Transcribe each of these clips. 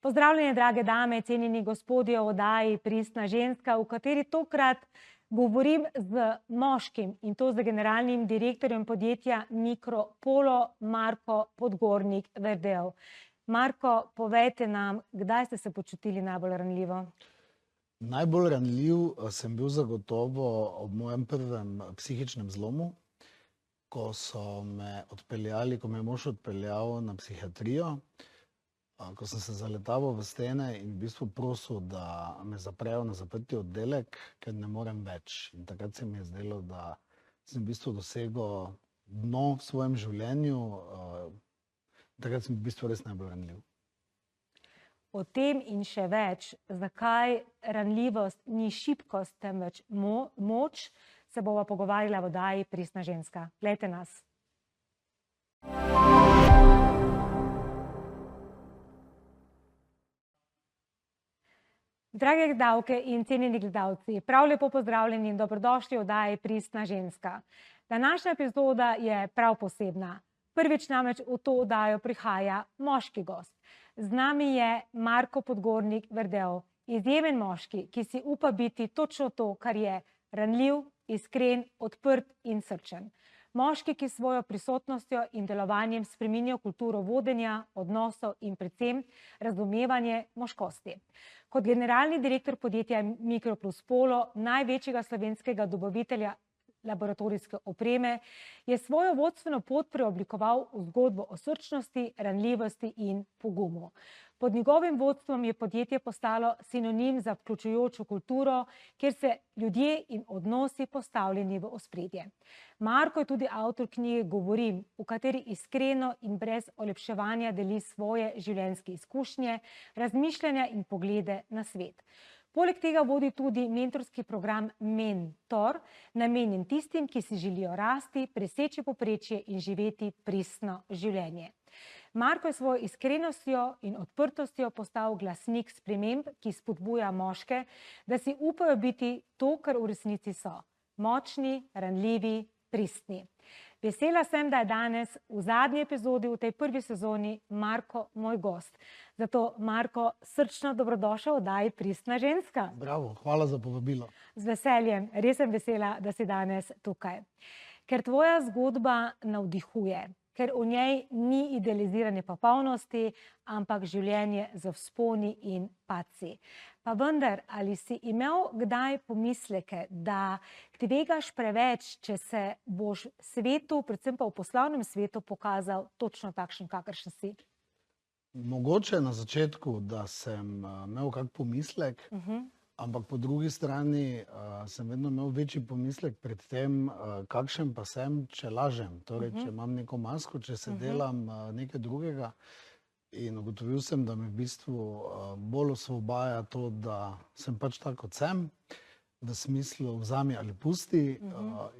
Pozdravljeni, drage dame, cenjeni gospodje v oddaji Pristna ženska, v kateri tokrat govorim z moškim, in to z generalnim direktorjem podjetja Mikropolo, Marko Podgornik-Verdev. Marko, povejte nam, kdaj ste se počutili najbolj ranljivo? Najbolj ranljiv sem bil zagotovo ob mojem prvem psihičnem zlomu, ko so me odpeljali, ko me je mož odpeljal na psihiatrijo, ko sem se zaletaval v stene in v bistvu prosil, da me zaprejo na zaprti oddelek, ker ne morem več. In takrat se mi je zdelo, da sem v bistvu dosegel dno v svojem življenju. Takrat sem v bistvu res najbolj ranljiv. O tem in še več, zakaj ranljivost ni šibkost, temveč moč, se bova pogovarjala v oddaji Pristna ženska. Glejte nas. Drage gledalke in cenjeni gledalci, prav lepo pozdravljeni in dobrodošli v oddaji Pristna ženska. Današnja epizoda je prav posebna. Prvič namreč v to oddajo prihaja moški gost. Z nami je Marko Podgornik-Verdev, izjemen moški, ki si upa biti točno to, kar je: ranljiv, iskren, odprt in srčen. Moški, ki svojo prisotnostjo in delovanjem spreminja kulturo vodenja, odnosov in predvsem razumevanje moškosti. Kot generalni direktor podjetja Mikropolo, največjega slovenskega dobavitelja laboratorijske opreme, je svojo vodstveno pot preoblikoval v zgodbo o srčnosti, ranljivosti in pogumu. Pod njegovim vodstvom je podjetje postalo sinonim za vključujočo kulturo, kjer se ljudje in odnosi postavljeni v ospredje. Marko je tudi avtor knjige Govorim, v kateri iskreno in brez olepševanja deli svoje življenjske izkušnje, razmišljanja in poglede na svet. Poleg tega vodi tudi mentorski program Mentor, namenjen tistim, ki si želijo rasti, preseči povprečje in živeti pristno življenje. Marko je svojo iskrenostjo in odprtostjo postal glasnik sprememb, ki spodbuja moške, da si upajo biti to, kar v resnici so: močni, ranljivi, pristni. Vesela sem, da je danes v zadnji epizodi v tej prvi sezoni Marko moj gost. Zato, Marko, srčno dobrodošel v oddaji Pristna ženska. Bravo, hvala za povabilo. Z veseljem, res sem vesela, da si danes tukaj. Ker tvoja zgodba navdihuje, ker v njej ni idealizirane popolnosti, ampak življenje z vzponi in padci. Pa vendar, ali si imel kdaj pomisleke, da tvegaš preveč, če se boš svetu, predvsem pa v poslovnem svetu, pokazal točno takšen, kakršen si? Mogoče na začetku, da sem imel kak pomislek, ampak po drugi strani sem vedno imel večji pomislek pred tem, kakšen pa sem, če lažem. Torej, če imam neko masko, če se delam nekaj drugega. In ugotovil sem, da me v bistvu bolj osvobaja to, da sem pač tak, kot sem, v smislu vzami ali pusti,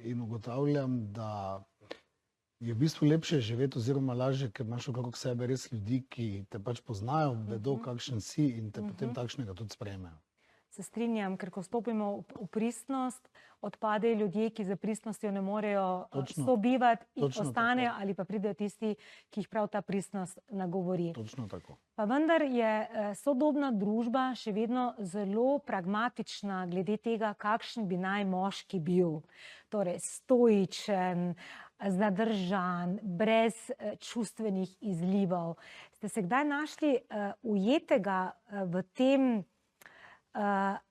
in ugotavljam, da je v bistvu lepše živeti oziroma lažje, ker imaš okrog sebe res ljudi, ki te pač poznajo, vedo, kakšen si, in te potem takšnega tudi sprejmejo. Se strinjam, ker ko stopimo v pristnost, odpadejo ljudje, ki za pristnostjo ne morejo sobivati in ostanejo, ali pa pridejo tisti, ki jih prav ta pristnost nagovori. Točno tako. Pa vendar je sodobna družba še vedno zelo pragmatična glede tega, kakšen bi naj moški bil. Torej, stoičen, zadržan, brez čustvenih izlivov. Ste se kdaj našli ujetega v tem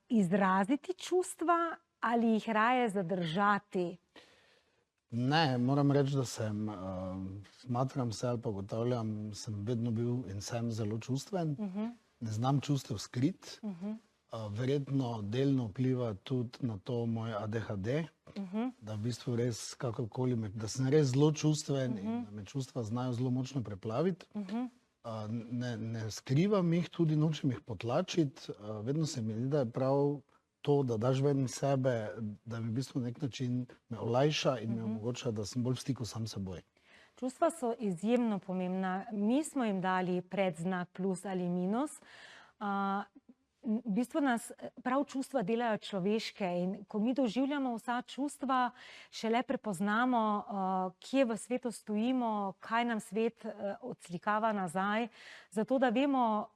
izraziti čustva ali jih raje zadržati? Ne, moram reči, da smatram se ali pa ugotavljam, sem vedno bil in sem zelo čustven. Ne znam čustev skriti. Verjetno delno vpliva tudi na to moj ADHD, da v bistvu res kakorkoli, da sem res zelo čustven in da me čustva znajo zelo močno preplaviti. Ne skrivam jih, tudi nočem jih potlačiti. Vedno se mi zdi, da je prav to, da daš ven iz sebe, da mi v bistvu na nek način me olajša in me omogoča, da sem bolj v stiku sam s seboj. Čustva so izjemno pomembna. Mi smo jim dali predznak plus ali minus. V bistvu nas prav čustva delajo človeške, in ko mi doživljamo vsa čustva, šele prepoznamo, kje v svetu stojimo, kaj nam svet odslikava nazaj, zato da vemo,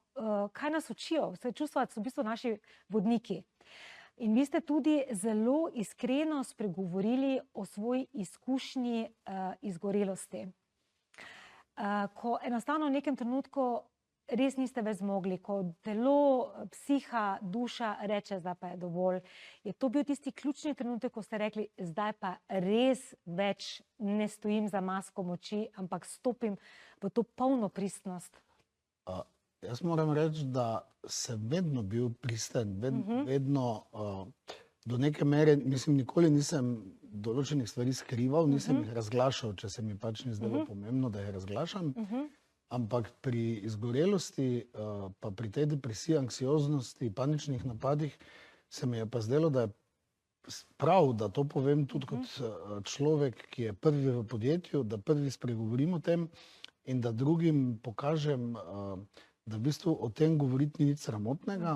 kaj nas učijo. Vse čustva so v bistvu naši vodniki. In vi ste tudi zelo iskreno spregovorili o svoji izkušnji izgorelosti. Ko enostavno v nekem trenutku res niste več zmogli, ko telo, psiha, duša reče, zdaj pa je dovolj. Je to bil tisti ključni trenutek, ko ste rekli, zdaj pa res več ne stojim za masko moči, ampak stopim v to polno pristnost? Jaz moram reči, da sem vedno bil pristen, vedno do neke mere, mislim, nikoli nisem določenih stvari skrival, nisem jih razglašal, če se mi pač ni zdelo pomembno, da jih razglašam. Ampak pri izgorelosti, pa pri tej depresiji, anksioznosti, paničnih napadih, se mi je pa zdelo, da je prav, da to povem tudi kot človek, ki je prvi v podjetju, da prvi spregovorim o tem in da drugim pokažem, da v bistvu o tem govoriti ni nič sramotnega,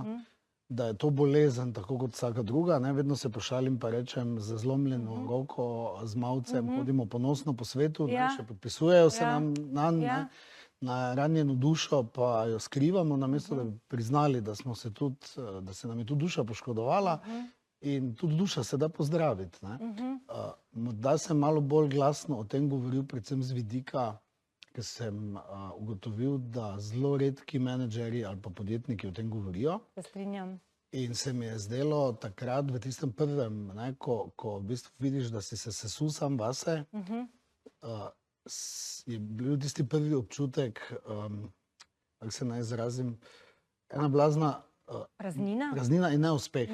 da je to bolezen, tako kot vsaka druga. Vedno se pošalim pa rečem, z zlomljeno roko, z mavcem, hodimo ponosno po svetu, še podpisujejo se nam na ranjeno dušo, pa jo skrivamo, namesto da bi priznali, da se nam je tudi duša poškodovala in tudi duša se da pozdraviti. Morda sem malo bolj glasno o tem govoril, predvsem z vidika, ker sem ugotovil, da zelo redki menedžerji ali pa podjetniki o tem govorijo. Se strinjam. In se mi je zdelo takrat v tistem prvem, ko v bistvu vidiš, da si se sesul sam vase, je bil tisti prvi občutek, kako se naj izrazim, ena blazna praznina in neuspeh.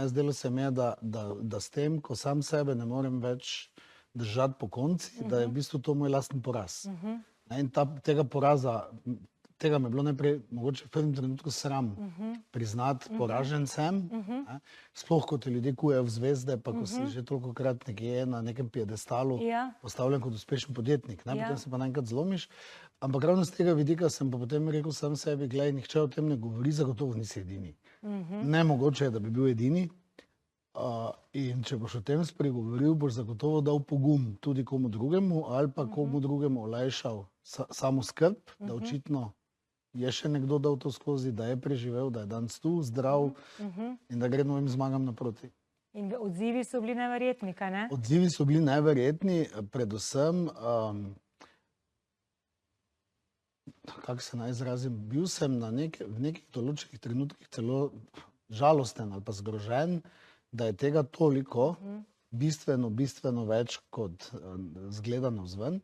Zdelo se mi je, da s tem, ko sam sebe ne morem več držati po konci, da je v bistvu to moj lasten poraz. In tega poraza, tega me je bilo najprej mogoče v prvem trenutku sram priznati, poražen sem, sploh ko te ljudje kujejo v zvezde, pa ko si že tolikokrat nekje na nekem piedestalu postavljen kot uspešen podjetnik. Potem se pa naenkrat zlomiš. Ampak ravno z tega vidika sem pa potem rekel sam sebi, glej, nihče o tem ne govori, zagotovo nisi edini. Nemogoče je, da bi bil edini. In če boš o tem spregovoril, boš zagotovo dal pogum tudi komu drugemu ali pa komu drugemu olajšal samo skrb, da očitno je še nekdo dal to skozi, da je preživel, da je danes tu, zdrav in da gre novim zmagam naproti. In odzivi so bili neverjetni, kaj ne? Odzivi so bili neverjetni, predvsem, kako se naj izrazim, bil sem v nekih določenih trenutkih celo žalosten ali pa zgrožen, da je tega toliko, bistveno več kot zgleda navzven.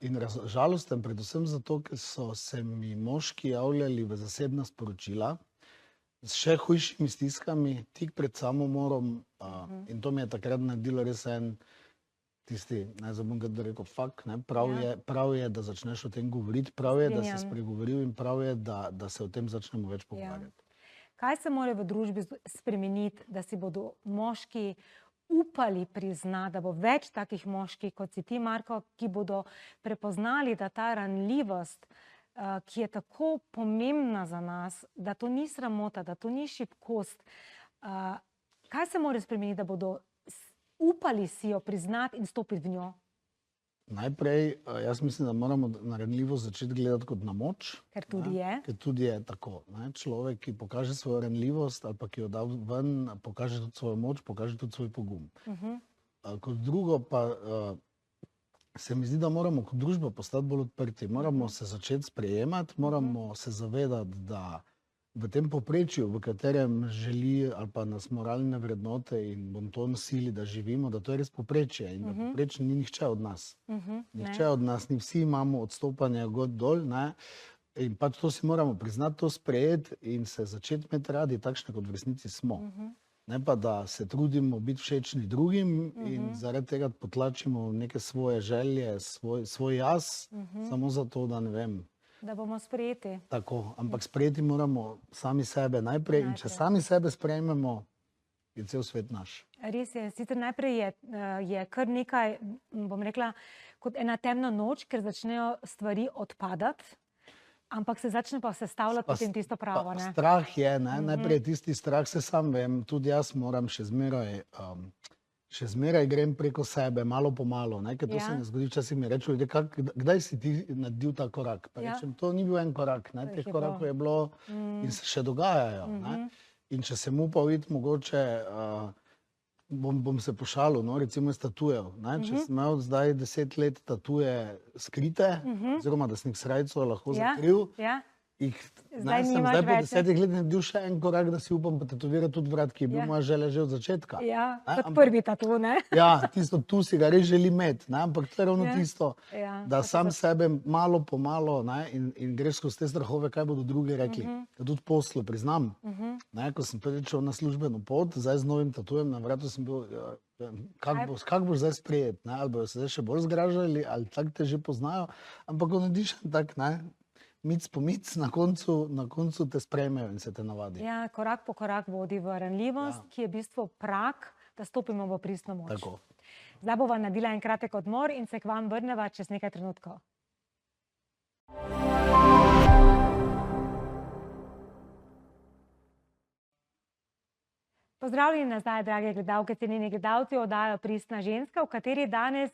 In žalosten predvsem zato, ker so se mi moški javljali v zasebna sporočila s še hujšimi stiskami, tik pred samomorom, in to mi je takrat naredilo res en tisti, naj bom kdo rekel, fak, prav je, da začneš o tem govoriti, prav je, da si spregovoril in prav je, da se o tem začnemo več pogovarjati. Kaj se mora v družbi spremeniti, da si bodo moški upali priznati, da bo več takih moških, kot si ti, Marko, ki bodo prepoznali, da ta ranljivost, ki je tako pomembna za nas, da to ni sramota, da to ni šibkost. Kaj se mora spremeniti, da bodo upali si jo priznati in stopiti v njo? Najprej, jaz mislim, da moramo na ranljivost začeti gledati kot na moč. Ker tudi je. Ker tudi je tako. Človek, ki pokaže svojo ranljivost ali pa ki jo da ven, pokaže tudi svojo moč, pokaže tudi svoj pogum. Kot drugo pa se mi zdi, da moramo kot družba postati bolj odprti. Moramo se začeti sprejemati, moramo se zavedati, da v tem povprečju, v katerem želi ali pa nas moralne vrednote in bonton sili, da živimo, da to je res povprečje in da povprečno ni nihče od nas. Nihče od nas, ni vsi imamo odstopanje gor dol, in pač to si moramo priznati, to sprejeti in se začeti imeti radi takšne, kot v resnici smo. Ne pa, da se trudimo biti všečni drugim in zaradi tega potlačimo neke svoje želje, svoj jaz, samo zato, da ne vem, da bomo sprejeti. Tako, ampak sprejeti moramo sami sebe najprej in če sami sebe sprejmemo, je cel svet naš. Res je, sicer najprej je kar nekaj, bom rekla, kot ena temna noč, ker začnejo stvari odpadati, ampak se začne pa sestavljati potem tisto pravo. Strah je, najprej tisti strah, se sam vem, tudi jaz moram še zmeraj še zmeraj grem preko sebe, malo po malo, ne, ker to Ja. se ne zgodi, včasih mi rečejo ljudje, kdaj si ti naredil ta korak? Pa Ja. rečem, to ni bil en korak, ne, To teh jih je korakov je bilo in se še dogajajo, ne. In če sem upal iti mogoče, bom se pošalil, no, recimo iz tatujev, ne, če sem imel zdaj 10 let tatuje skrite, oziroma da sem jih srajco lahko Ja. zakril, Ja. Zdaj sem nimaš zdaj po več, ne? 10 letih naredil še en korak, da si upam potetovirati tudi vrat, ki je bil Ja. moja želja že od začetka. Ja, Ne, kot prvi tatu, ne? Ja, tisto tu si ga res želi imeti, ne, ampak to je ravno Ja. tisto, Ja, da pa se sam za- sebe malo po malo, ne, in greš skozi te strahove, kaj bodo drugi rekli. Da tudi poslu priznam, ne, ko sem prvič šel na službeno pot, zdaj z novim tatujem na vratu sem bil, kak boš zdaj sprejet, ne, ali bojo se zdaj še bolj zgražali, ali tako te že poznajo, ampak ko narediš en tak, ne, mic po mic, na koncu te sprejmejo in se te navadi. Ja, korak po korak vodi v ranljivost, ki je v bistvu prak, da stopimo v pristno moč. Tako. Zdaj bova naredila en kratek odmor in se k vam vrneva čez nekaj trenutkov. Pozdravljeni nazaj, drage gledalke, cenjeni gledalci, oddajo Pristna ženska, v kateri danes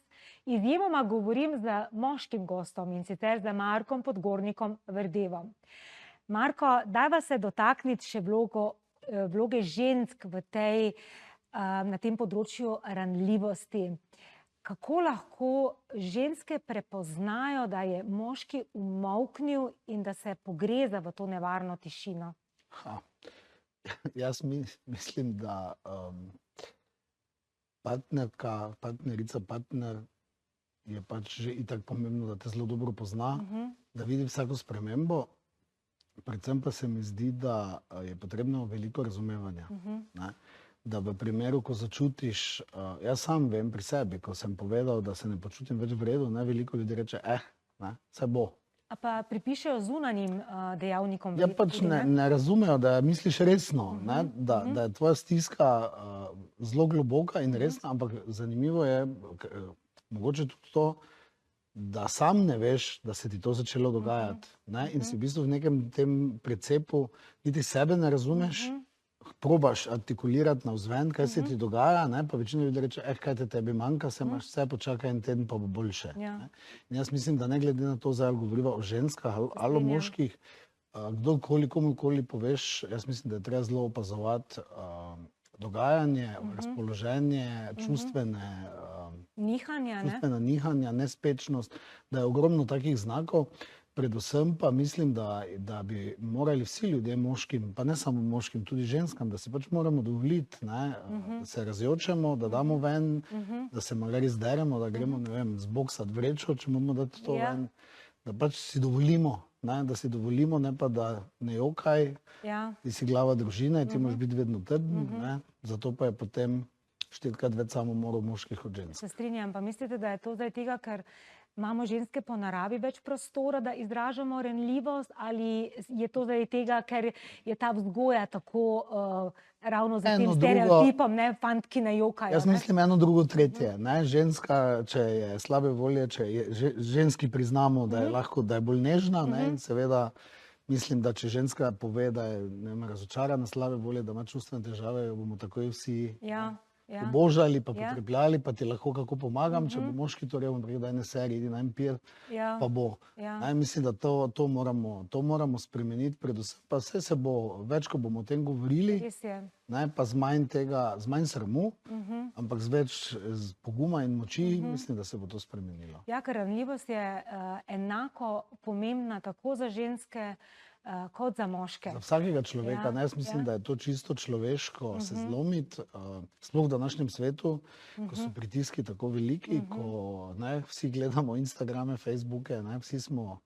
izjemoma govorim z moškim gostom, in sicer z Markom Podgornikom Verdevom. Marko, dajva se dotakniti še vloge žensk v na tem področju ranljivosti. Kako lahko ženske prepoznajo, da je moški umolknil in da se pogreza v to nevarno tišino? Jaz mislim, da partnerica, partner je pač že itak pomembno, da te zelo dobro pozna, da vidi vsako spremembo. Predvsem pa se mi zdi, da je potrebno veliko razumevanja. Ne? Da v primeru, ko začutiš, jaz sam vem pri sebi, ko sem povedal, da se ne počutim več v redu, ne, veliko ljudi reče, saj bo. A pa pripišejo zunanjim dejavnikom? Ja, pač ne razumejo, da misliš resno, ne? Da je tvoja stiska zelo globoka in resna, ampak zanimivo je, mogoče tudi to, da sam ne veš, da se ti to začelo dogajati, ne? In si v bistvu v nekem tem precepu niti sebe ne razumeš, probaš artikulirati navzven, kaj se ti dogaja, ne? Pa večina ljudi reče, kaj te tebi manjka, se imaš vse, počakaj en teden, pa bo boljše. Ja. Ne? In jaz mislim, da ne glede na to, zdaj govoriva o ženskah ali o moških, kdorkoli komukoli poveš, jaz mislim, da je treba zelo opazovati dogajanje, razpoloženje, čustvena nihanja, nespečnost, da je ogromno takih znakov. Predvsem pa mislim, da bi morali vsi ljudje moškim, pa ne samo moškim, tudi ženskam, da si pač moramo dovoliti, da se razjočemo, da damo ven, da se magari zderemo, da gremo, ne vem, zboksati vrečo, če moramo dati to ven, da pač si dovolimo, ne pa da ne jokaj, ti si glava družine, ti moraš biti vedno trden, zato pa je potem 4-krat več samomorov moških od žensk. Se strinjam, pa mislite, da je to zdaj tega, ker imamo ženske po naravi več prostora, da izražamo ranljivost, ali je to zdaj tega, ker je ta vzgoja tako ravno za tem stereotipom, ne, fantki ne jokajo? Jaz mislim eno, drugo, tretje. Ženska, če je slabe volje, če ženski priznamo, da je lahko, da je bolj nežna, in seveda mislim, da če ženska pove, da je razočarana, slabe volje, da ima čustvene težave, jo bomo takoj vsi obožali, pa potrepljali, pa ti lahko kako pomagam, če bo moški to rekel, da je ne serij, idi na en pijet, pa bo. Mislim, da to moramo spremeniti, predvsem pa vse se bo, več ko bomo o tem govorili, pa z manj sramu, ampak z več poguma in moči, mislim, da se bo to spremenilo. Ja, ker ranljivost je enako pomembna tako za ženske, kot za moške. Za vsakega človeka. Jaz mislim, da je to čisto človeško se zlomiti, sploh v današnjem svetu, ko so pritiski tako veliki, ko vsi gledamo Instagrame, Facebooke, vsi smo,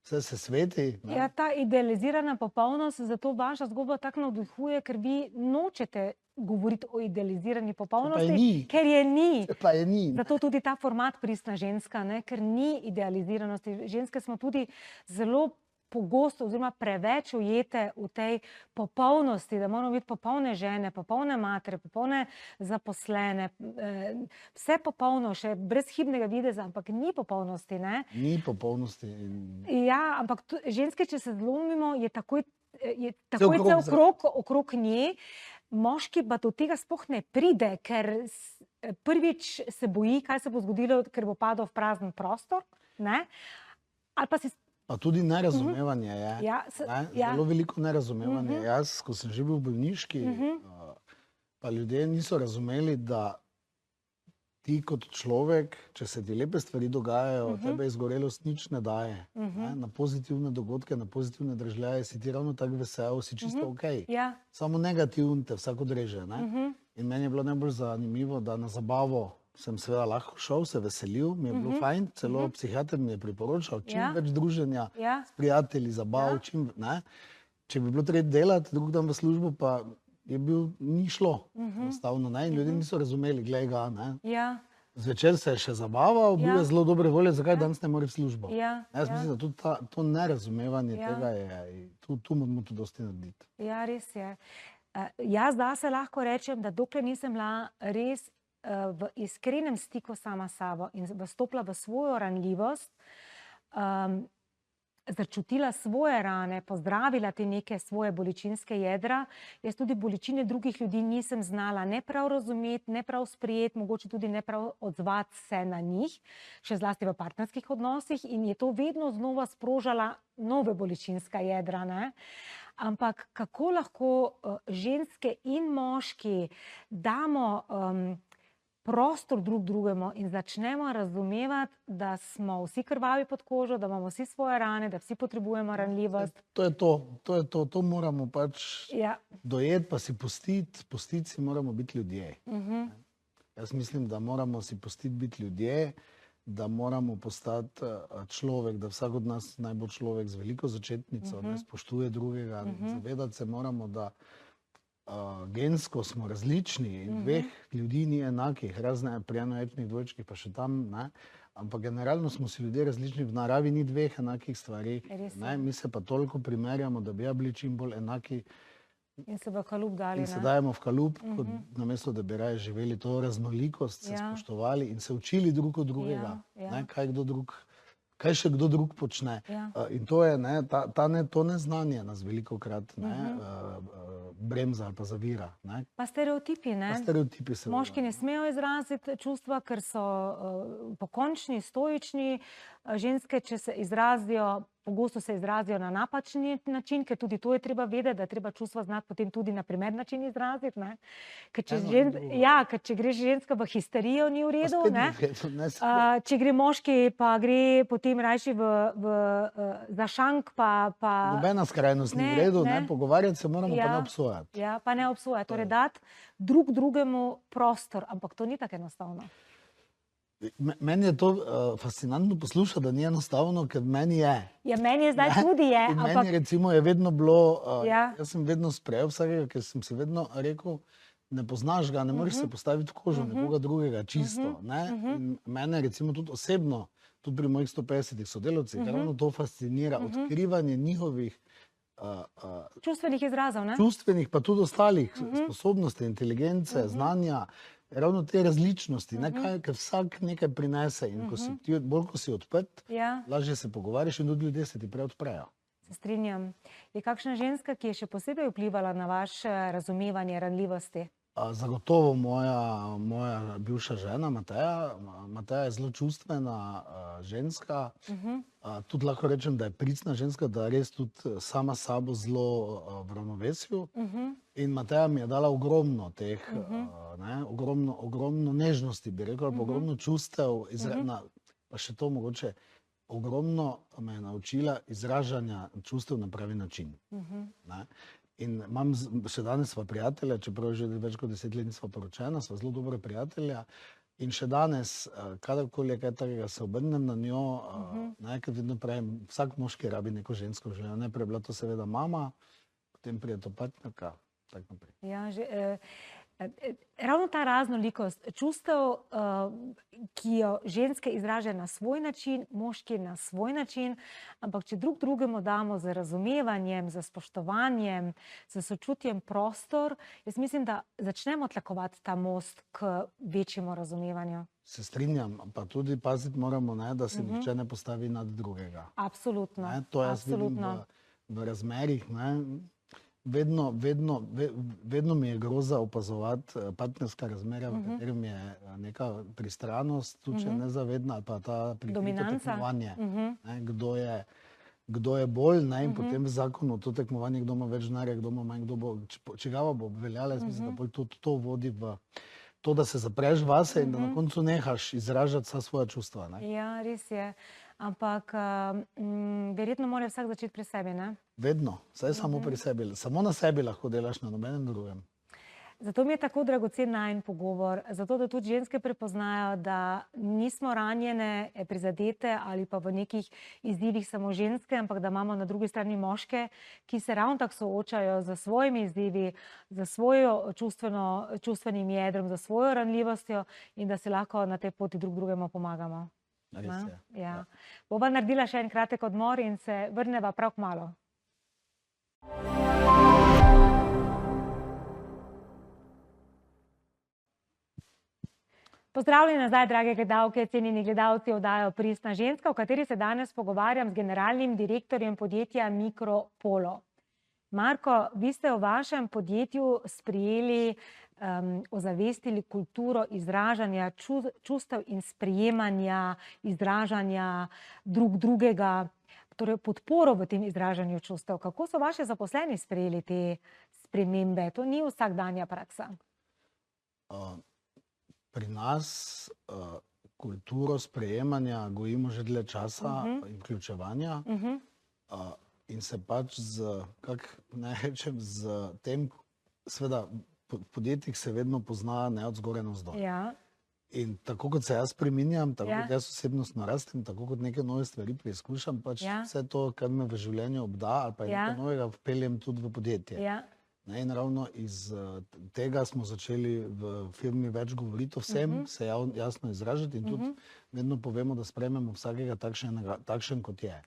vse se sveti. Ja, ta idealizirana popolnost, zato vaša zgodba tako navdihuje, ker vi nočete govoriti o idealizirani popolnosti, ker je ni. Pa je ni. Zato tudi ta format Pristna ženska, ker ni idealiziranosti. Ženske smo tudi zelo pogosto oziroma preveč ujete v tej popolnosti, da moramo biti popolne žene, popolne matere, popolne zaposlene, vse popolno, še brezhibnega videza, ampak ni popolnosti, ne? Ni popolnosti. Ja, ampak ženske, če se zlomimo, je takoj cel krog okrog nje, moški pa do tega sploh ne pride, ker prvič se boji, kaj se bo zgodilo, ker bo padel v prazen prostor, ne? Ali pa si... Pa tudi nerazumevanje je. Ja, Zelo veliko nerazumevanje. Jaz, ko sem že bil v bolniški, pa ljudje niso razumeli, da ti kot človek, če se ti lepe stvari dogajajo, tebe izgorelost nič ne daje. Na pozitivne dogodke, na pozitivne dražljaje si ti ravno tako vesel, si čisto okej. Samo negativn te vsak odreže. In meni je bilo najbolj zanimivo, da na zabavo sem seveda lahko šel, se veselil, mi je bilo fajn, celo psihiater mi je priporočal čim več druženja s prijatelji, zabav, Če bi bilo treba delati drug dan v službo, pa ni šlo enostavno, in ljudje niso razumeli, glej ga, zvečer se je še zabaval, bil je zelo dobre volje, zakaj danes ne more v službo. Jaz mislim, da tudi to nerazumevanje tega je, tu moramo tudi dosti narediti. Ja, res je. Jaz zase lahko rečem, da dokler nisem bila res v iskrenem stiku sama s sabo in vstopila v svojo ranljivost, začutila svoje rane, pozdravila te neke svoje bolečinske jedra, jaz tudi bolečine drugih ljudi nisem znala ne prav razumeti, ne prav sprejeti, mogoče tudi ne prav odzvati se na njih, še zlasti v partnerskih odnosih, in je to vedno znova sprožala nove bolečinska jedra, Ampak kako lahko ženske in moški damo prostor drug drugemu in začnemo razumevati, da smo vsi krvavi pod kožo, da imamo vsi svoje rane, da vsi potrebujemo ranljivost. To je to. To moramo pač dojeti, pa si pustiti si moramo biti ljudje. Jaz mislim, da moramo si pustiti biti ljudje, da moramo postati človek, da vsak od nas naj bo človek z veliko začetnico, ne spoštuje drugega. Zavedati se moramo, da gensko smo različni in dveh ljudi ni enakih, razne pri enoetnih dvojčkih pa še tam, ampak generalno smo si ljudje različni, v naravi ni dveh enakih stvari. Mi se pa toliko primerjamo, da bi bili čim bolj enaki. In se v kalup dali. In se dajemo v kalup, namesto da bi raje živeli to raznolikost, se spoštovali in se učili drug od drugega, kaj še kdo drug počne. In to je, to neznanje nas velikokrat bremza ali pa zavira. Pa stereotipi, ne? Stereotipi se... Moški ne smejo izraziti čustva, ker so pokončni, stoični. Ženske, če se izrazijo, pogosto se izrazijo na napačen način, ker tudi to je treba vedeti, da je treba čustva znati potem tudi na primer način izraziti. Ker če gre ženska v histerijo, ni v redu. Če gre moški, pa gre potem rajši za šank, pa... Nobena skrajnost ni v redu, pogovarjati se moramo, pa ne obsojati. Ja, pa ne obsojati. Torej dati drug drugemu prostor, ampak to ni tako enostavno. Meni je to fascinantno poslušati, da ni enostavno, ker meni je. Ja, meni je zdaj tudi je. In meni recimo je vedno bilo, jaz sem vedno sprejel vsakega, ker sem si vedno rekel, ne poznaš ga, ne moreš se postaviti v kožo nekoga drugega, čisto. In mene recimo tudi osebno, tudi pri mojih 150 sodelavcih, ravno to fascinira, odkrivanje njihovih čustvenih izrazov, ne? Čustvenih, pa tudi ostalih sposobnosti, inteligence, znanja, ravno te različnosti, ker vsak nekaj prinese in bolj ko si odprt, lažje se pogovarjaš in tudi ljudje se ti prej odprejo. Se strinjam. Je kakšna ženska, ki je še posebej vplivala na vaše razumevanje ranljivosti? Zagotovo moja bivša žena, Mateja. Mateja je zelo čustvena ženska. Tudi lahko rečem, da je pricna ženska, da je res tudi sama s sabo zelo v ravnovesju. In Mateja mi je dala ogromno teh, ogromno nežnosti, bi rekel, ali pa ogromno čustev, pa še to mogoče, ogromno me je naučila izražanja čustev na pravi način. In imam, še danes sva prijatelja, čeprav že več kot 10 let nisva poročena, sva zelo dobra prijatelja. In še danes, kadarkoli je kaj takega, se obrnem na njo, ker vedno pravim, vsak moški rabi neko žensko življenje. Najprej je bila to seveda mama, potem prije to partnerka, tako naprej. Ja, ravno ta raznolikost čustev, ki jo ženske izražajo na svoj način, moški na svoj način, ampak če drug drugemu damo z razumevanjem, z spoštovanjem, z sočutjem prostor, jaz mislim, da začnemo tlakovati ta most k večjemu razumevanju. Se strinjam, pa tudi paziti moramo, da se nihče ne postavi nad drugega. Absolutno. To jaz vidim v razmerih. vedno mi je groza opazovati partnerska razmerja, v katerem je neka pristranost, tudi če nezavedna, ali pa ta prikrito tekmovanje, kdo je bolj, in potem v zakonu to tekmovanje, kdo ima več denarja, kdo ima manj, kdo bo, čigava bo veljala, jaz mislim, da to vodi v to, da se zapreš vase in da na koncu nehaš izražati vsa svoja čustva. Ja, res je. Ampak verjetno mora vsak začeti pri sebi, ne? Vedno, saj samo pri sebi. Samo na sebi lahko delaš, na nobenem drugem. Zato mi je tako dragocen najin pogovor, zato da tudi ženske prepoznajo, da nismo ranjene, prizadete ali pa v nekih izzivih samo ženske, ampak da imamo na drugi strani moške, ki se ravno tako soočajo z svojimi izzivi, za svojo čustvenim jedrom, za svojo ranljivostjo in da se lahko na tej poti drug drugemu pomagamo. Res je. Ja. Bova naredila še en kratek odmor in se vrneva prav kmalu. Pozdravljeni nazaj, drage gledalke, cenjeni gledalci oddaje Pristna ženska, v kateri se danes pogovarjam z generalnim direktorjem podjetja Mikropolo. Marko, vi ste v vašem podjetju sprejeli, ozavestili kulturo izražanja čustev in sprejemanja, izražanja drugega, torej podporo v tem izražanju čustev. Kako so vaši zaposleni sprejeli te spremembe? To ni vsakdanja praksa. Pri nas kulturo sprejemanja gojimo že dlje časa in vključevanja in se pač z tem, seveda v podjetjih se vedno pozna ne od zgoraj navzdol. In tako kot se jaz spreminjam, tako kot jaz osebnostno rastem, tako kot neke nove stvari preizkušam, pač vse to, kar me v življenju obda ali pa je nekaj novega, vpeljem tudi v podjetje. In ravno iz tega smo začeli v firmi več govoriti o vsem, se jasno izražati in tudi vedno povemo, da sprejmemo vsakega takšen, kot je.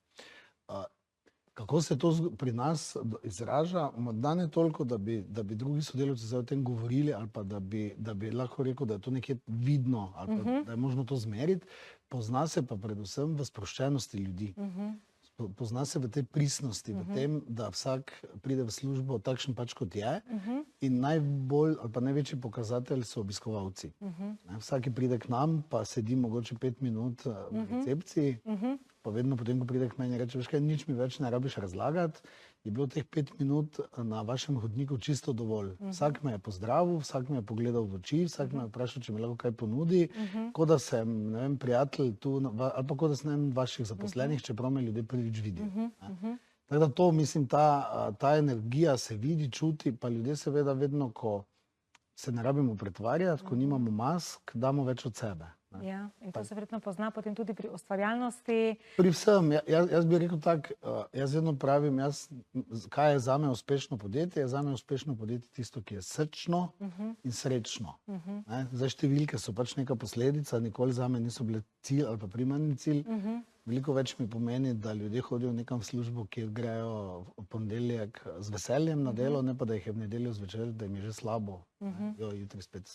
Kako se to pri nas izraža? Morda ne toliko, da bi drugi sodelavci zdaj o tem govorili ali pa da bi lahko rekel, da je to nekje vidno ali pa da je možno to zmeriti. Pozna se pa predvsem v sproščenosti ljudi. Pozna se v tej pristnosti, v tem, da vsak pride v službo takšen pač, kot je in najbolj ali pa največji pokazatelj so obiskovalci. Vsaki pride k nam, pa sedi mogoče 5 minut v recepciji, pa vedno potem, ko pride k meni, reče, veš kaj, nič mi več ne rabiš razlagati, je bilo teh 5 minut na vašem hodniku čisto dovolj. Vsak me je pozdravil, vsak me je pogledal v oči, vsak me je vprašal, če mi lahko kaj ponudi, kot da sem, ne vem, prijatelj tu, ali pa kot da sem vaših zaposlenih, čeprav me ljudje prvič vidijo. Tako da to, mislim, ta energija se vidi, čuti, pa ljudje seveda vedno, ko se ne rabimo pretvarjati, ko nimamo mask, damo več od sebe. Ja, in to se verjetno pozna potem tudi pri ustvarjalnosti. Pri vsem. Jaz bi rekel tako, jaz vedno pravim, kaj je zame uspešno podjetje? Je zame uspešno podjetje tisto, ki je srčno in srečno. Zdaj številke so pač neka posledica, nikoli zame niso bile cilj ali pa primarni cilj. Veliko več mi pomeni, da ljudje hodijo nekam v službo, kjer grejo v ponedeljek z veseljem na delo, ne pa da jih je v nedeljo zvečer, da jim je že slabo. Jutri spet.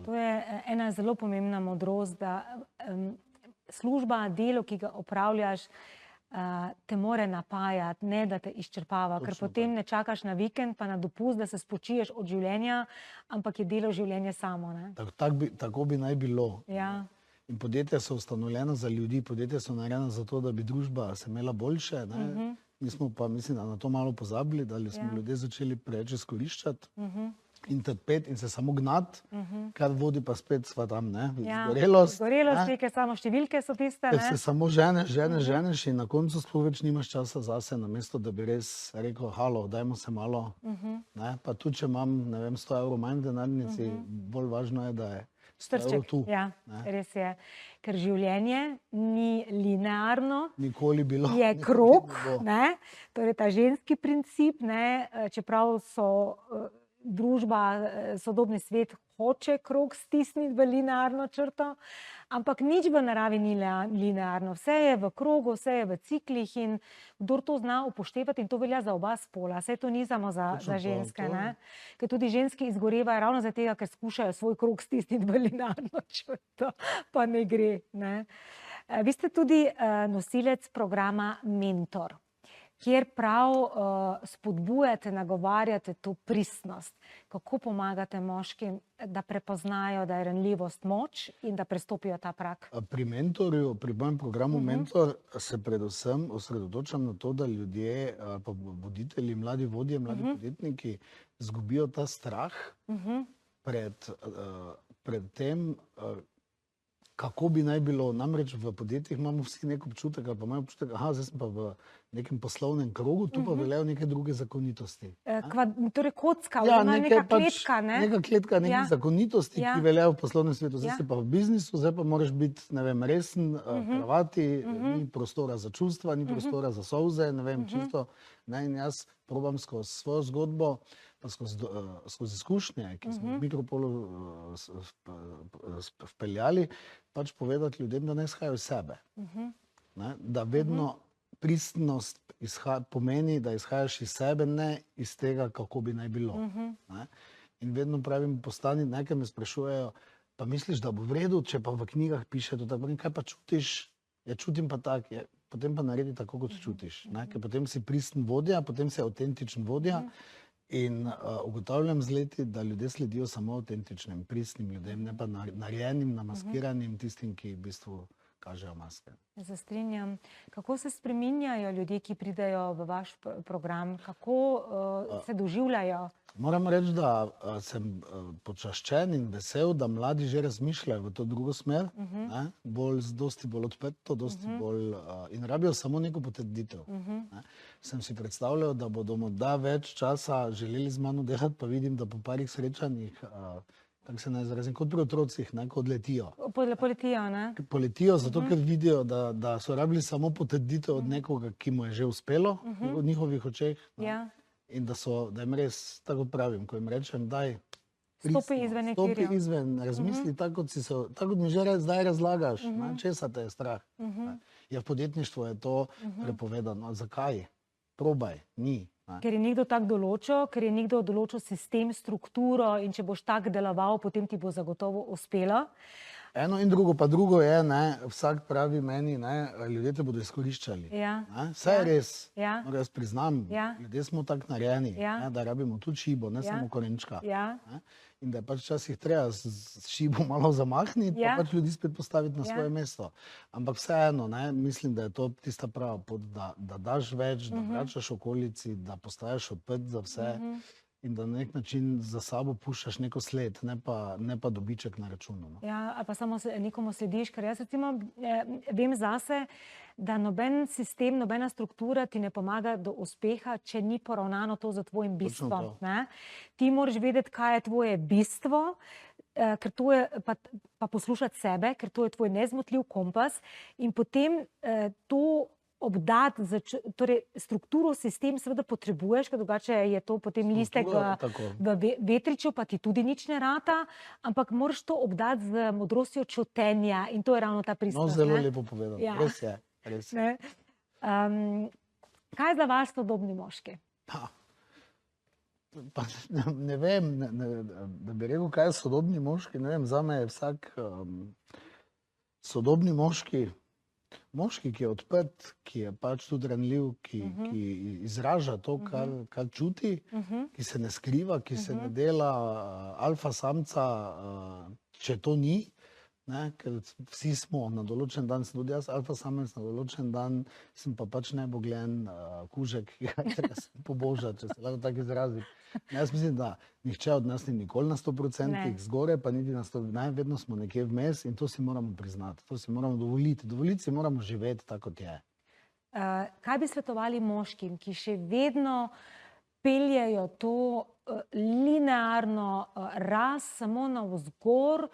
To je ena zelo pomembna modrost, da služba, delo, ki ga opravljaš, te more napajati, ne da te izčrpava, ker potem ne čakaš na vikend, pa na dopust, da se spočiješ od življenja, ampak je delo življenje samo. Tako bi naj bilo. Ja. In podjetja so ustanovljena za ljudi, podjetja so narejena za to, da bi družba se imela boljše. Mi smo pa, mislim, da na to malo pozabili, da smo ljudje začeli preveč izkoriščati in trpeti in se samo gnati, kar vodi pa spet sva tam, izgorelost. Izgorelost, neke samo številke so tiste. Ker se samo ženeš in na koncu sploh več nimaš časa zase, namesto da bi res rekel, halo, dajmo se malo. Pa tudi, če imam, ne vem, 100 evrov manj v denarnici, bolj važno je, da je strček. Ja, res je. Ker življenje ni linearno. Nikoli bilo. Je krog, torej ta ženski princip, čeprav so družba, sodobni svet hoče krog stisniti v linearno črto, ampak nič v naravi ni linearno. Vse je v krogu, vse je v ciklih in kdor to zna upoštevati, in to velja za oba spola, vse to ni samo za ženske. Ker tudi ženski izgorevajo ravno zaradi tega, ker skušajo svoj krog stisniti v linearno črto, pa ne gre. Vi ste tudi nosilec programa Mentor. kjer prav spodbujate, nagovarjate to pristnost. Kako pomagate moškim, da prepoznajo, da je ranljivost moč in da prestopijo ta prak? Pri mentorju, pri mojem programu Mentor se predvsem osredotočam na to, da ljudje, pa voditelji, mladi vodje, mladi podjetniki zgubijo ta strah pred tem, kako bi naj bilo. Namreč v podjetjih imamo vsi nek občutek, ali pa imajo občutek, zdaj sem pa v nekem poslovnem krogu, tu pa veljajo neke druge zakonitosti. Torej kocka, oziroma neka kletka, ne? Neka kletka, neke zakonitosti, ki veljajo v poslovnem svetu. Zdaj si pa v biznisu, zdaj pa moraš biti, ne vem, resen, kravati, ni prostora za čustva, ni prostora za solze, ne vem, čisto. In jaz probam skozi svojo zgodbo, pa skozi izkušnje, ki smo v Mikropolu vpeljali, pač povedati ljudem, da ne izhajajo iz sebe. Da vedno pristnost pomeni, da izhajaš iz sebe, ne iz tega, kako bi naj bilo. In vedno pravim, nekaj me sprašujejo, pa misliš, da bo v redu, če pa v knjigah piše to tako, kaj pa čutiš? Ja, čutim pa tak, potem pa naredi tako, kot čutiš. Ker potem si pristen vodja, potem si avtentičen vodja. In ugotavljam z leti, da ljudje sledijo samo avtentičnim, pristnim ljudem, ne pa narejenim, namaskiranim, tistim, ki v bistvu kažejo maske. Se strinjam. Kako se spreminjajo ljudje, ki pridejo v vaš program? Kako se doživljajo? Moram reči, da sem počaščen in vesel, da mladi že razmišljajo v to drugo smer, dosti bolj odprto, dosti bolj in rabijo samo neko potrditev. Sem si predstavljal, da bodo morda več časa želeli z mano delati, pa vidim, da po parih srečanjih, tako se naj izrazim, kot pri otrocih, ko odletijo. Poletijo, ne? Poletijo, zato ker vidijo, da so rabili samo potrditev od nekoga, ki mu je že uspelo v njihovih očeh. In da jim res, tako pravim, ko jim rečem, daj, stopi izven, razmisli tako, kot mi že zdaj razlagaš, česa te je strah. Ja, v podjetništvu je to prepovedano. Zakaj? Probaj, ni. Ker je nekdo tako določil, ker je nekdo določil sistem, strukturo in če boš tako deloval, potem ti bo zagotovo uspelo. Eno in drugo, pa drugo je, vsak pravi meni, ljudje te bodo izkoriščali. Vse je res, jaz priznam, ljudje smo tako narejeni, da rabimo tudi šibo, ne samo korenčka. In da je pač včasih treba s šibo malo zamahniti, pa pač ljudi spet postaviti na svoje mesto. Ampak vseeno, mislim, da je to tista prava pot, da daš več, da vračaš okolici, da postaješ odprt za vse. In da na nek način za sabo puščaš neko sled, ne pa dobiček na računu. Ja, ali pa samo nekomu slediš, ker jaz recimo vem zase, da noben sistem, nobena struktura ti ne pomaga do uspeha, če ni poravnano to za tvojim bistvom. Ti moraš vedeti, kaj je tvoje bistvo, ker to je pa poslušati sebe, ker to je tvoj nezmotljiv kompas in potem to obdati, torej strukturo, sistem seveda potrebuješ, ker drugače je to potem listek v vetriču, pa ti tudi nič ne rata, ampak moraš to obdati z modrostjo čutenja in to je ravno ta pristnost. No, zelo lepo povedal, res je. Kaj je za vas sodobni moški? Ne vem, da bi rekel, kaj je sodobni moški, ne vem, zame je vsak sodobni moški, ki je odprt, ki je pač tudi ranljiv, ki izraža to, kar čuti, ki se ne skriva, ki se ne dela alfa samca, če to ni, ker vsi smo na določen dan, sem tudi jaz alfa samec, na določen dan sem pa pač nebogljen kužek, ki ga treba se pobožati, če se lahko tako izrazim. Jaz mislim, da nihče od nas ni nikoli na 100% zgore, pa niti na 100%, vedno smo nekje vmes in to si moramo priznati, to si moramo dovoliti. Dovoliti si moramo živeti tako, kot je. Kaj bi svetovali moškim, ki še vedno peljejo to linearno rast samo navzgor,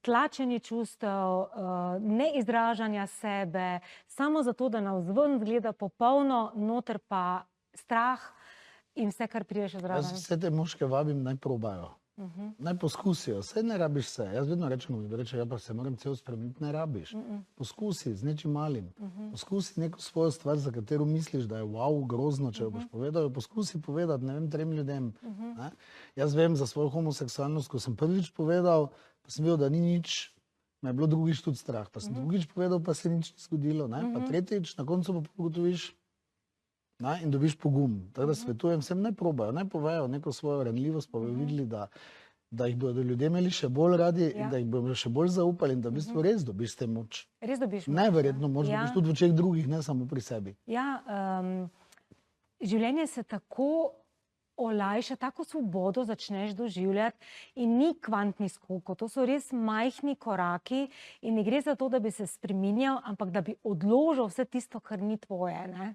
tlačenje čustev, neizražanja sebe, samo zato, da navzven zgleda popolno, noter pa strah in vse, kar pride še zraven? Jaz vse te moške vabim, naj probajo. Naj poskusijo, saj ne rabiš vse. Jaz vedno rečem, ja pa se moram cel spremeniti, ne rabiš. Poskusi z nečim malim. Poskusi neko svojo stvar, za katero misliš, da je wow, grozno, če jo boš povedal, poskusi povedati, ne vem, 3 ljudem. Jaz vem za svojo homoseksualnost, ko sem prvič povedal, pa sem videl, da ni nič, me je bilo drugič tudi strah. Pa sem drugič povedal, pa se nič ni zgodilo. Pa tretjič, na koncu pa ugotoviš, ne, in dobiš pogum. Tako da svetujem vsem, ne probajo, ne povejo neko svojo ranljivost, pa bodo videli, da jih bodo ljudje imeli še bolj radi in da jih bodo še bolj zaupali in da v bistvu res dobiš s tem moč. Res dobiš moč. Neverjetno moč dobiš tudi v očeh drugih, ne samo pri sebi. Ja, življenje se tako olajša, tako svobodo začneš doživljati in ni kvantni skok. To so res majhni koraki in ne gre za to, da bi se spreminjal, ampak da bi odložil vse tisto, kar ni tvoje. Ne?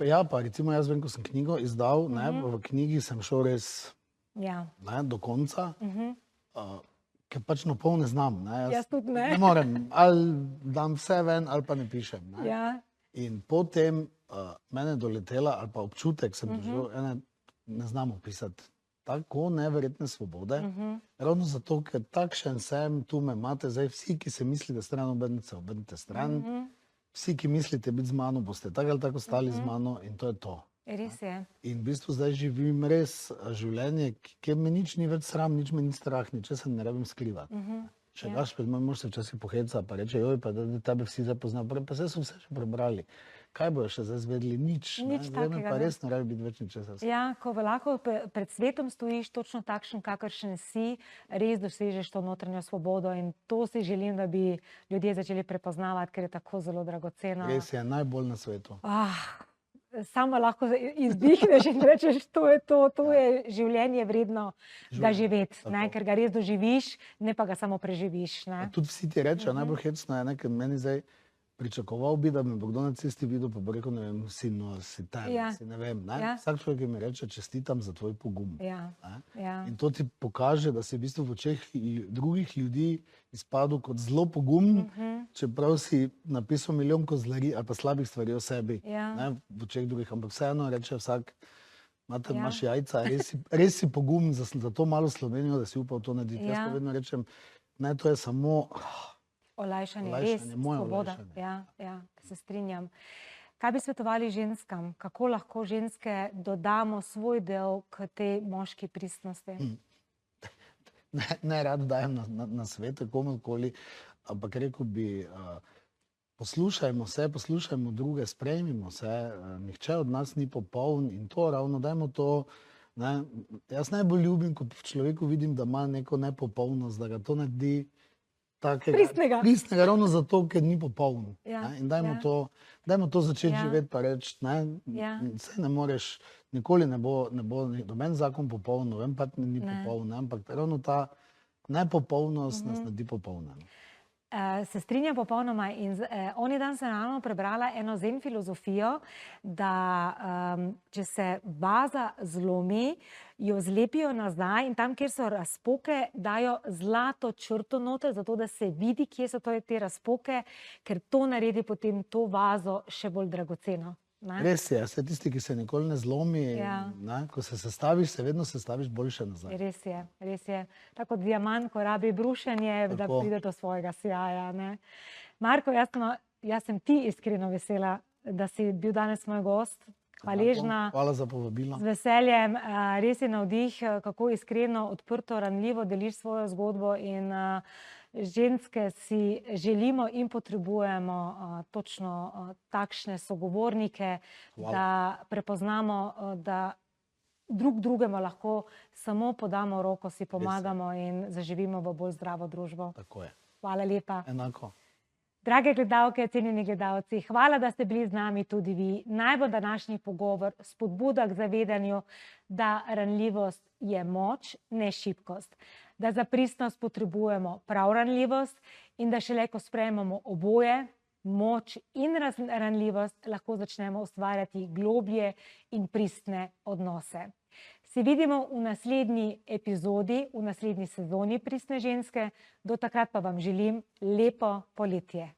Ja, pa recimo jaz vem, ko sem knjigo izdal, v knjigi sem šel res do konca, ker pač na pol ne znam. Jaz tudi ne. Ne morem, ali dam vse ven, ali pa ne pišem. In potem mene doletela, ali pa občutek sem doživel, ne znam opisati, tako neverjetne svobode. Ravno zato, ker takšen sem, tu me imate, zdaj vsi, ki se misli, da stran obrnite stran, vsi, ki mislite biti z mano, boste tako ali tako stali z mano in to je to. Res je. In v bistvu zdaj živim res življenje, kjer me nič ni več sram, nič me ni strah, ničesar ne rabim skrivati. Če gaš pred moj mož se včasih poheca, pa reče, joj, pa da tebe vsi zdaj poznajo, pa zdaj so vse še prebrali. Kaj bojo še zdaj zvedeli? Nič takega. Zdaj pa res ne rabi biti več ničesar. Ja, ko lahko pred svetom stojiš točno takšen, kakršen si, res dosežeš to notranjo svobodo in to si želim, da bi ljudje začeli prepoznavati, ker je tako zelo dragoceno. Res je, najbolj na svetu. Sama lahko izdihneš in rečeš, to je življenje vredno ga živeti, ker ga res doživiš, ne pa ga samo preživiš. Tudi vsi ti rečejo, najbolj hecno je, ker meni zdaj pričakoval bi, da me bo kdo na cesti videl, pa bo rekel, ne vem, sino, si tam, si ne vem. Vsak človek mi reče, čestitam za tvoj pogum. In to ti pokaže, da si v bistvu v očeh drugih ljudi izpadel kot zelo pogum, čeprav si napisal milijon kozlari ali pa slabih stvari o sebi v očeh drugih, ampak vseeno reče vsak, imaš jajca, res si pogum za to malo Slovenijo, da si upal to narediti. Jaz pa vedno rečem, ne, to je samo olajšanje, res, svoboda. Ja, se strinjam. Kaj bi svetovali ženskam? Kako lahko ženske dodamo svoj del k tej moški pristnosti? Ne rad dajem na svete komukoli, ampak rekel bi, poslušajmo se, poslušajmo druge, sprejmimo se, nihče od nas ni popoln in to ravno, dajmo to. Jaz najbolj ljubim, ko v človeku vidim, da ima neko nepopolnost, da ga to naredi pristnega, ravno zato, ker ni popoln. In dajmo to začeti živeti pa reči, saj ne moreš, nikoli ne bo noben zakon popoln, noben partner ni popoln, ampak ravno ta nepopolnost nas naredi popolna. Se strinjam popolnoma in oni dan sem ravno prebrala eno zen filozofijo, da če se vaza zlomi, jo zlepijo nazaj in tam, kjer so razpoke, dajo zlato črto noter, zato da se vidi, kje so te razpoke, ker to naredi potem to vazo še bolj dragoceno. Res je, vse tisti, ki se nikoli ne zlomi, ko se sestaviš, se vedno sestaviš boljše nazaj. Res je. Tako kot diamant, ko rabi brušenje, da pride do svojega sijaja. Marko, jaz sem ti iskreno vesela, da si bil danes moj gost. Hvaležna. Hvala za povabilo. Z veseljem. Res je navdih, kako iskreno, odprto, ranljivo deliš svojo zgodbo in ženske si želimo in potrebujemo točno takšne sogovornike, da prepoznamo, da drug drugemu lahko samo podamo roko, si pomagamo in zaživimo v bolj zdravo družbo. Tako je. Hvala lepa. Enako. Drage gledalke, cenjeni gledalci, hvala, da ste bili z nami tudi vi. Naj bo današnji pogovor spodbuda k zavedanju, da ranljivost je moč, ne šibkost. Da za pristnost potrebujemo prav ranljivost in da šele, ko sprejmemo oboje, moč in ranljivost, lahko začnemo ustvarjati globlje in pristne odnose. Se vidimo v naslednji epizodi, v naslednji sezoni Pristne ženske. Do takrat pa vam želim lepo poletje.